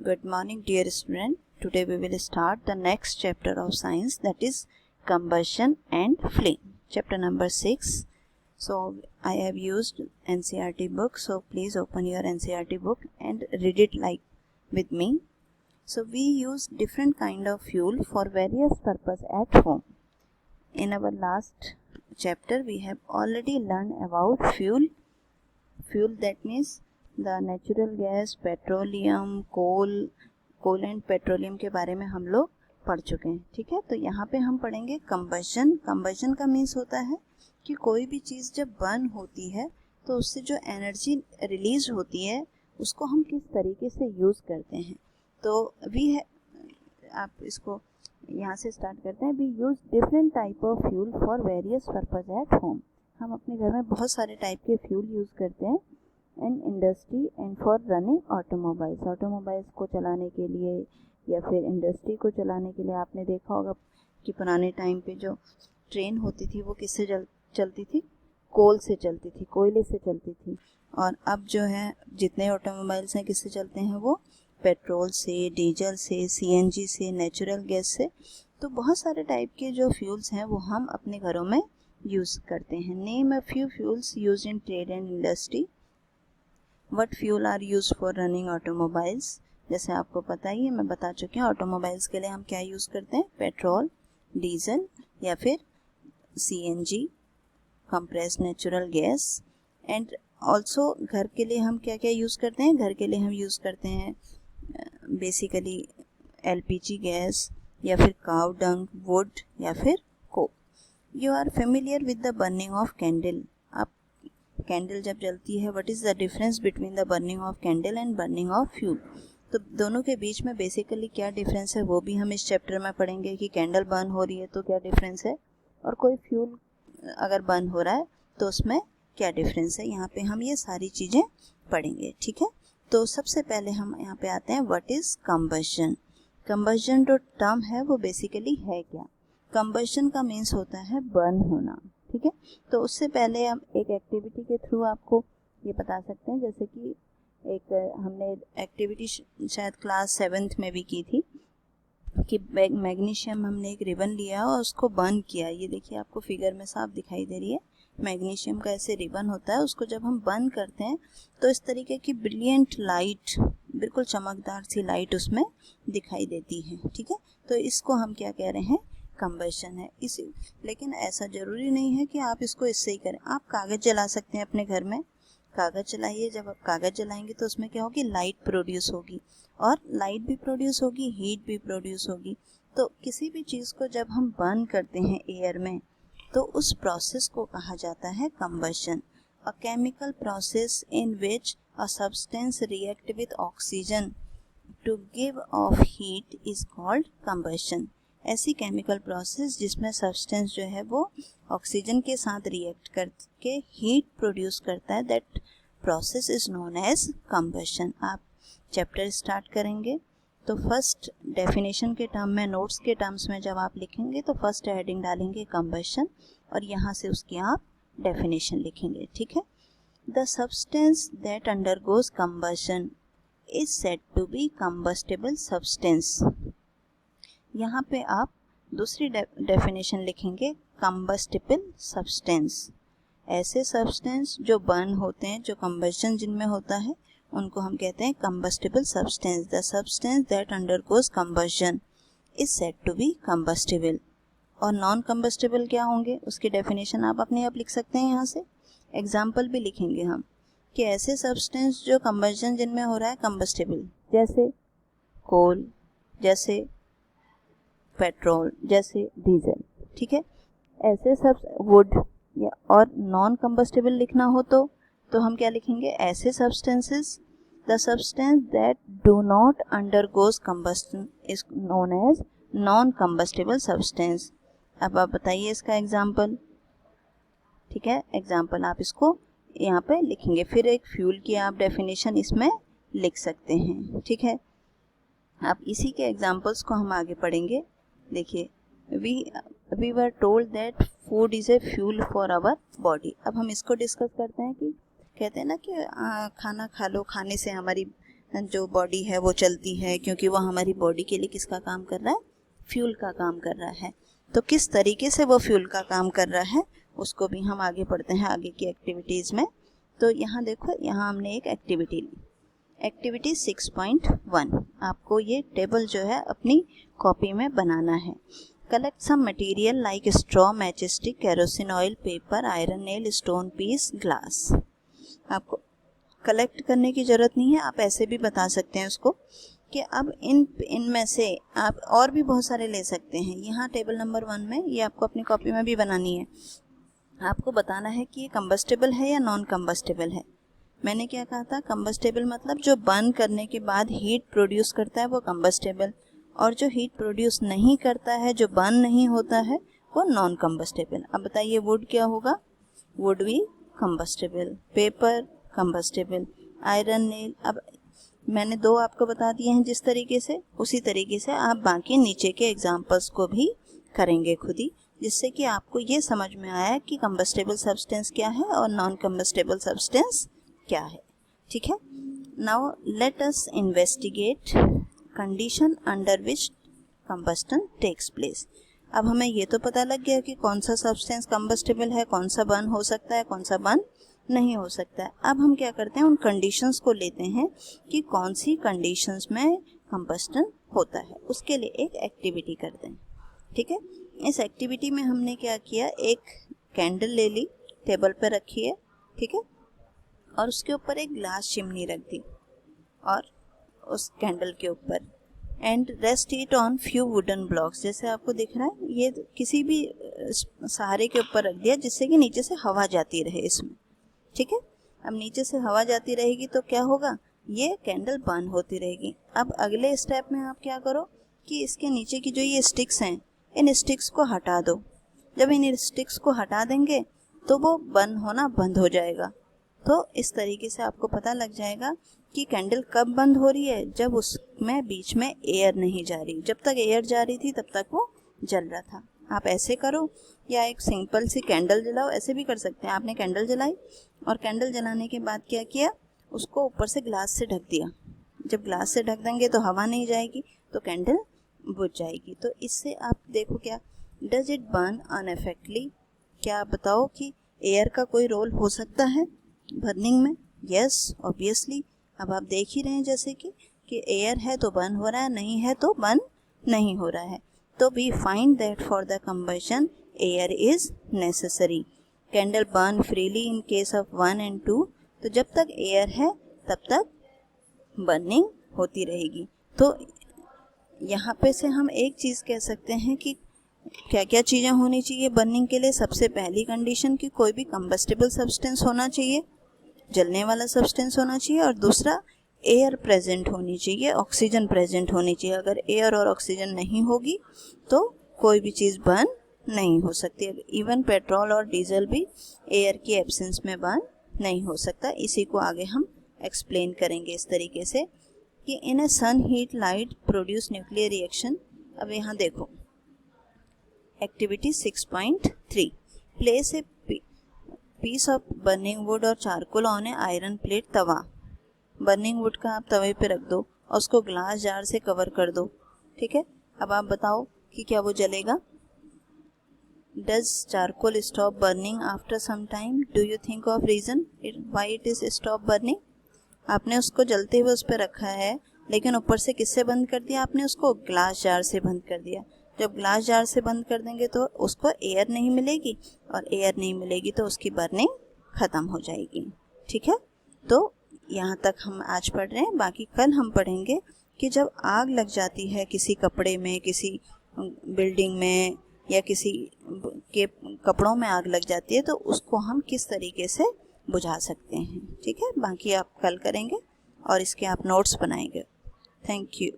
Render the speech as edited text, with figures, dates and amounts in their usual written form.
Good morning, dear student. Today we will start the next chapter of science, that is combustion and flame. Chapter number 6. So I have used NCERT book. So please open your NCERT book and read it like with me. So we use different kind of fuel for various purpose at home. In our last chapter we have already learned about fuel. Fuel, that means the natural gas, petroleum, coal and petroleum के बारे में हम लोग पढ़ चुके हैं. ठीक है, तो यहाँ पे हम पढ़ेंगे कंबशन. कंबशन का मीन्स होता है कि कोई भी चीज़ जब बर्न होती है तो उससे जो एनर्जी रिलीज होती है उसको हम किस तरीके से यूज़ करते हैं. तो आप इसको यहाँ से स्टार्ट करते हैं. We use different type of fuel for various purpose at home. हम अपने घर में बहुत सारे टाइप के फ्यूल यूज़ करते हैं. And industry and for running automobiles. Automobiles को चलाने के लिए या फिर इंडस्ट्री को चलाने के लिए आपने देखा होगा कि पुराने टाइम पे जो ट्रेन होती थी वो किससे चलती थी? कोल से चलती थी, कोयले से चलती थी. और अब जो है जितने ऑटोमोबाइल्स हैं किससे चलते हैं? वो पेट्रोल से, डीजल से, सीएनजी से, नेचुरल गैस से. तो बहुत सारे टाइप के जो फ्यूल्स हैं वो हम अपने घरों में यूज़ करते हैं. Name a few fuels used in trade and industry. What fuel are used for running automobiles. जैसे आपको पता ही है, मैं बता चुकी हूँ ऑटोमोबाइल्स के लिए हम क्या यूज़ करते हैं? पेट्रोल, डीजल या फिर CNG, compressed natural gas. And also घर के लिए हम क्या क्या यूज़ करते हैं? घर के लिए हम यूज़ करते हैं बेसिकली एलपीजी गैस या फिर काउ डंग, वुड या फिर coke. You are familiar with the burning of candle. आप कैंडल जब जलती है, what is the difference between the burning of candle and burning of fuel. तो दोनों के बीच में बेसिकली क्या डिफरेंस है वो भी हम इस चैप्टर में पढ़ेंगे कि कैंडल बर्न हो रही है तो क्या डिफरेंस है, और कोई फ्यूल अगर बर्न हो रहा है तो उसमें क्या डिफरेंस है. यहाँ पे हम ये सारी चीज़ें पढ़ेंगे. ठीक है, तो सबसे पहले हम यहाँ पे आते हैं व्हाट इज़ कंबशन. कंबशन जो टर्म है वो बेसिकली है क्या? कंबशन का मीन्स होता है बर्न होना. ठीक है, तो उससे पहले हम एक एक्टिविटी के थ्रू आपको ये बता सकते हैं. जैसे कि एक हमने एक्टिविटी शायद क्लास 7th में भी की थी कि मैग्नीशियम हमने एक रिबन लिया और उसको बर्न किया. ये देखिए आपको फिगर में साफ दिखाई दे रही है. मैग्नीशियम का ऐसे रिबन होता है, उसको जब हम बर्न करते हैं तो इस तरीके की ब्रिलियंट लाइट, बिल्कुल चमकदार सी लाइट उसमें दिखाई देती है. ठीक है, तो इसको हम क्या कह रहे हैं? कंबशन है. लेकिन ऐसा ज़रूरी नहीं है कि आप इसको इससे ही करें. आप कागज़ जला सकते हैं अपने घर में. कागज़ जलाइए. जब आप कागज़ जलाएंगे तो उसमें क्या होगी? लाइट प्रोड्यूस होगी, और लाइट भी प्रोड्यूस होगी, हीट भी प्रोड्यूस होगी. तो किसी भी चीज़ को जब हम बर्न करते हैं एयर में तो उस प्रोसेस को कहा जाता है combustion. A chemical process in which a substance react with oxygen to give off heat is called combustion. ऐसी केमिकल प्रोसेस जिसमें सब्सटेंस जो है वो ऑक्सीजन के साथ रिएक्ट करके हीट प्रोड्यूस करता है, that process is known as combustion. आप चैप्टर स्टार्ट करेंगे तो फर्स्ट डेफिनेशन के टर्म में, नोट्स के टर्म्स में जब आप लिखेंगे तो फर्स्ट हेडिंग डालेंगे कंबशन और यहाँ से उसकी आप डेफिनेशन लिखेंगे. ठीक है, the substance that undergoes combustion is said to be combustible substance. यहाँ पे आप दूसरी डेफिनेशन लिखेंगे कंबस्टेबल सब्सटेंस. ऐसे सब्सटेंस जो बर्न होते हैं, जो कंबशन जिनमें होता है, उनको हम कहते हैं combustible substance. The substance that undergoes combustion is said to be combustible. और नॉन कंबस्टेबल क्या होंगे उसकी डेफिनेशन आप अपने आप लिख सकते हैं. यहाँ से एग्जाम्पल भी लिखेंगे हम कि ऐसे सब्सटेंस जो कंबशन जिनमें हो रहा है कंबस्टेबल, जैसे कोल, जैसे पेट्रोल, जैसे डीजल. ठीक है, ऐसे सब वुड या और नॉन कंबस्टेबल लिखना हो तो हम क्या लिखेंगे? ऐसे substances, the substance that do not undergoes combustion is known as non combustible substance. अब आप बताइए इसका एग्जाम्पल. ठीक है, एग्जाम्पल आप इसको यहाँ पे लिखेंगे. फिर एक फ्यूल की आप डेफिनेशन इसमें लिख सकते हैं. ठीक है, अब इसी के एग्जाम्पल्स को हम आगे पढ़ेंगे. देखिए, we were told that food is a fuel for our body. अब हम इसको डिस्कस करते हैं कि कहते हैं ना कि खाना खा लो, खाने से हमारी जो बॉडी है वो चलती है, क्योंकि वो हमारी बॉडी के लिए किसका काम कर रहा है, फ्यूल का काम कर रहा है। तो किस तरीके से वो फ्यूल का काम कर रहा है उसको भी हम आगे पढ़ते हैं आगे की एक्टिविटीज़ में। तो यहाँ देखो, यहाँ हमने एक एक्टिविटी ली, एक्टिविटी 6.1। आपको ये टेबल जो है अपनी कॉपी में बनाना है। Collect some material like straw, match stick, kerosene oil, paper, iron nail, stone piece, glass. आपको कलेक्ट करने की ज़रूरत नहीं है, आप ऐसे भी बता सकते हैं उसको कि अब इनमें से आप और भी बहुत सारे ले सकते हैं। यहाँ टेबल नंबर 1 में ये आपको अपनी कॉपी में भी बनानी है। आपको बताना है कि ये कंबस्टेबल है या नॉन कंबस्टेबल है। मैंने क्या कहा था, कंबस्टेबल मतलब जो बर्न करने के बाद हीट प्रोड्यूस करता है वो कंबस्टेबल, और जो हीट प्रोड्यूस नहीं करता है, जो बर्न नहीं होता है, वो नॉन कंबस्टेबल। अब बताइए वुड क्या होगा, वुड भी combustible, paper combustible, iron nail. अब मैंने 2 आपको बता दिए हैं जिस तरीके से, उसी तरीके से आप बाकी नीचे के एग्जाम्पल्स को भी करेंगे खुद ही, जिससे कि आपको ये समझ में आया कि कंबस्टेबल सब्सटेंस क्या है और नॉन कंबस्टेबल सब्सटेंस क्या है। ठीक है, now let us investigate condition under which combustion takes place. अब हमें ये तो पता लग गया कि कौन सा सब्सटेंस कंबस्टेबल है, कौन सा बर्न हो सकता है, कौन सा बर्न नहीं हो सकता है। अब हम क्या करते हैं, उन कंडीशंस को लेते हैं कि कौन सी कंडीशंस में कंबस्टन होता है। उसके लिए एक एक्टिविटी करते हैं। ठीक है, इस एक्टिविटी में हमने क्या किया, एक कैंडल ले ली, टेबल पर रखी है, ठीक है, और उसके ऊपर एक ग्लास चिमनी रख दी और उस कैंडल के ऊपर, and rest it on few wooden blocks. जैसे आपको दिख रहा है, ये किसी भी सहारे के ऊपर रख दिया जिससे कि नीचे से हवा जाती रहे इसमें। ठीक है, अब नीचे से हवा जाती रहेगी तो क्या होगा, ये कैंडल बर्न होती रहेगी। अब अगले स्टेप में आप क्या करो कि इसके नीचे की जो ये स्टिक्स हैं, इन स्टिक्स को हटा दो। जब इन स्टिक्स को हटा देंगे तो वो बर्न होना बंद हो जाएगा। तो इस तरीके से आपको पता लग जाएगा कि कैंडल कब बंद हो रही है, जब उसमें बीच में एयर नहीं जा रही। जब तक एयर जा रही थी तब तक वो जल रहा था। आप ऐसे करो, या एक सिंपल सी कैंडल जलाओ, ऐसे भी कर सकते हैं। आपने कैंडल जलाई और कैंडल जलाने के बाद क्या किया, उसको ऊपर से ग्लास से ढक दिया। जब ग्लास से ढक देंगे तो हवा नहीं जाएगी, तो कैंडल बुझ जाएगी। तो इससे आप देखो क्या, डज इट बर्न अनइफेक्टली। क्या आप बताओ कि एयर का कोई रोल हो सकता है बर्निंग में? Yes, obviously. अब आप देख ही रहे हैं जैसे कि एयर है तो बर्न हो रहा है, नहीं है तो बर्न नहीं हो रहा है। तो we find that for the combustion air is necessary. Candle burn freely in case of 1 and 2। तो जब तक एयर है तब तक बर्निंग होती रहेगी। तो यहाँ पे से हम एक चीज़ कह सकते हैं कि क्या क्या चीज़ें होनी चाहिए बर्निंग के लिए। सबसे पहली कंडीशन कि कोई भी कंबस्टेबल सब्सटेंस होना चाहिए, जलने वाला सब्सटेंस होना चाहिए, और दूसरा एयर प्रेजेंट होनी चाहिए, ऑक्सीजन प्रेजेंट होनी चाहिए। अगर एयर और ऑक्सीजन नहीं होगी तो कोई भी चीज़ बर्न नहीं हो सकती। इवन पेट्रोल और डीजल भी एयर की एब्सेंस में बर्न नहीं हो सकता। इसी को आगे हम एक्सप्लेन करेंगे इस तरीके से कि in a sun heat light produce nuclear reaction. अब यहाँ देखो activity 6.3, place a piece of burning wood और charcoal on a iron plate tawa. Burning wood का आप तवे पे रख दो और उसको ग्लास जार से कवर कर दो। ठीक है, अब आप बताओ कि क्या वो जलेगा। Does charcoal stop burning after some time? Do you think of reason why it is stop burning? आपने उसको जलते हुए उस पर रखा है, लेकिन ऊपर से किससे बंद कर दिया आपने उसको? ग्लास जार से बंद कर दिया। जब ग्लास जार से बंद कर देंगे तो उसको एयर नहीं मिलेगी, और एयर नहीं मिलेगी तो उसकी बर्निंग ख़त्म हो जाएगी। ठीक है, तो यहाँ तक हम आज पढ़ रहे हैं। बाकी कल हम पढ़ेंगे कि जब आग लग जाती है किसी कपड़े में, किसी बिल्डिंग में, या किसी के कपड़ों में आग लग जाती है तो उसको हम किस तरीके से बुझा सकते हैं। ठीक है, बाकी आप कल करेंगे और इसके आप नोट्स बनाएंगे। Thank you.